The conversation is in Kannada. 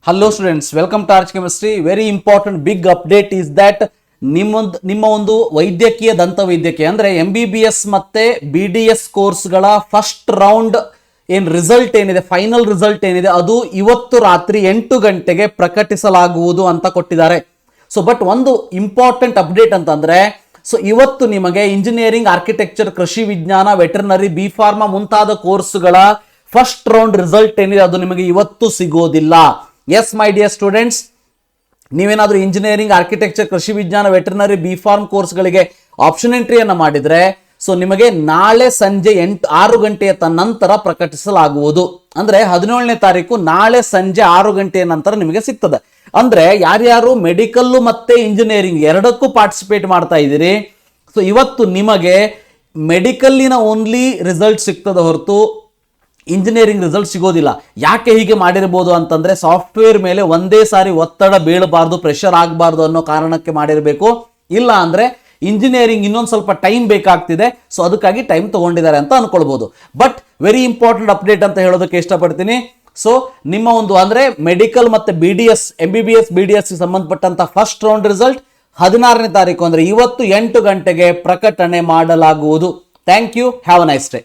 Hello students, welcome to Arch Chemistry. Very important big update is that ನಿಮ್ಮ ಒಂದು ವೈದ್ಯಕೀಯ ದಂತ ವೈದ್ಯಕೀಯ ಅಂದ್ರೆ MBBS ಮತ್ತೆ BDS ಕೋರ್ಸ್ಗಳ ಫಸ್ಟ್ ರೌಂಡ್ ರಿಸಲ್ಟ್ ಏನಿದೆ, ಫೈನಲ್ ರಿಸಲ್ಟ್ ಏನಿದೆ, ಅದು ಇವತ್ತು ರಾತ್ರಿ 8 ಗಂಟೆಗೆ ಪ್ರಕಟಿಸಲಾಗುವುದು ಅಂತ ಕೊಟ್ಟಿದ್ದಾರೆ. ಸೊ ಬಟ್ ಒಂದು ಇಂಪಾರ್ಟೆಂಟ್ ಅಪ್ಡೇಟ್ ಅಂತಂದ್ರೆ, ಸೊ ಇವತ್ತು ನಿಮಗೆ ಇಂಜಿನಿಯರಿಂಗ್, ಆರ್ಕಿಟೆಕ್ಚರ್, ಕೃಷಿ ವಿಜ್ಞಾನ, ವೆಟರ್ನರಿ, ಬಿ ಫಾರ್ಮಾ ಮುಂತಾದ ಕೋರ್ಸ್ಗಳ ಫಸ್ಟ್ ರೌಂಡ್ ರಿಸಲ್ಟ್ ಏನಿದೆ ಅದು ನಿಮಗೆ ಇವತ್ತು ಸಿಗೋದಿಲ್ಲ. ಎಸ್ ಮೈ ಡಿಯರ್ ಸ್ಟೂಡೆಂಟ್ಸ್, ನೀವೇನಾದ್ರೂ ಇಂಜಿನಿಯರಿಂಗ್, ಆರ್ಕಿಟೆಕ್ಚರ್, ಕೃಷಿ ವಿಜ್ಞಾನ, ವೆಟರ್ನರಿ, ಬಿ ಫಾರ್ಮ್ ಕೋರ್ಸ್ಗಳಿಗೆ ಆಪ್ಷನ್ ಎಂಟ್ರಿಯನ್ನು ಮಾಡಿದ್ರೆ ಸೊ ನಿಮಗೆ ನಾಳೆ ಸಂಜೆ 6 ಗಂಟೆಯ ನಂತರ ಪ್ರಕಟಿಸಲಾಗುವುದು. ಅಂದ್ರೆ 17ನೇ ತಾರೀಕು ನಾಳೆ ಸಂಜೆ 6 ಗಂಟೆಯ ನಂತರ ನಿಮಗೆ ಸಿಗ್ತದೆ. ಅಂದ್ರೆ ಯಾರ್ಯಾರು ಮೆಡಿಕಲ್ ಮತ್ತೆ ಇಂಜಿನಿಯರಿಂಗ್ ಎರಡಕ್ಕೂ ಪಾರ್ಟಿಸಿಪೇಟ್ ಮಾಡ್ತಾ ಇದ್ದೀರಿ, ಸೊ ಇವತ್ತು ನಿಮಗೆ ಮೆಡಿಕಲ್ಲಿನ ಓನ್ಲಿ ರಿಸಲ್ಟ್ ಸಿಗ್ತದೆ ಹೊರತು ಇಂಜಿನಿಯರಿಂಗ್ ರಿಸಲ್ಟ್ ಸಿಗೋದಿಲ್ಲ. ಯಾಕೆ ಹೀಗೆ ಮಾಡಿರಬಹುದು ಅಂತಂದ್ರೆ, ಸಾಫ್ಟ್ವೇರ್ ಮೇಲೆ ಒಂದೇ ಸಾರಿ ಒತ್ತಡ ಬೀಳಬಾರ್ದು, ಪ್ರೆಷರ್ ಆಗಬಾರ್ದು ಅನ್ನೋ ಕಾರಣಕ್ಕೆ ಮಾಡಿರಬೇಕು. ಇಲ್ಲ ಅಂದ್ರೆ ಇಂಜಿನಿಯರಿಂಗ್ ಇನ್ನೊಂದು ಸ್ವಲ್ಪ ಟೈಮ್ ಬೇಕಾಗ್ತಿದೆ, ಸೊ ಅದಕ್ಕಾಗಿ ಟೈಮ್ ತಗೊಂಡಿದ್ದಾರೆ ಅಂತ ಅನ್ಕೊಳ್ಬಹುದು. ಬಟ್ ವೆರಿ ಇಂಪಾರ್ಟೆಂಟ್ ಅಪ್ಡೇಟ್ ಅಂತ ಹೇಳೋದಕ್ಕೆ ಇಷ್ಟಪಡ್ತೀನಿ. ಸೊ ನಿಮ್ಮ ಒಂದು ಅಂದ್ರೆ ಮೆಡಿಕಲ್ ಮತ್ತೆ BDS, MBBS, BDS ಸಂಬಂಧಪಟ್ಟಂತ ಫಸ್ಟ್ ರೌಂಡ್ ರಿಸಲ್ಟ್ 16ನೇ ತಾರೀಕು ಅಂದ್ರೆ ಇವತ್ತು 8 ಗಂಟೆಗೆ ಪ್ರಕಟಣೆ ಮಾಡಲಾಗುವುದು. Thank you, have a nice day.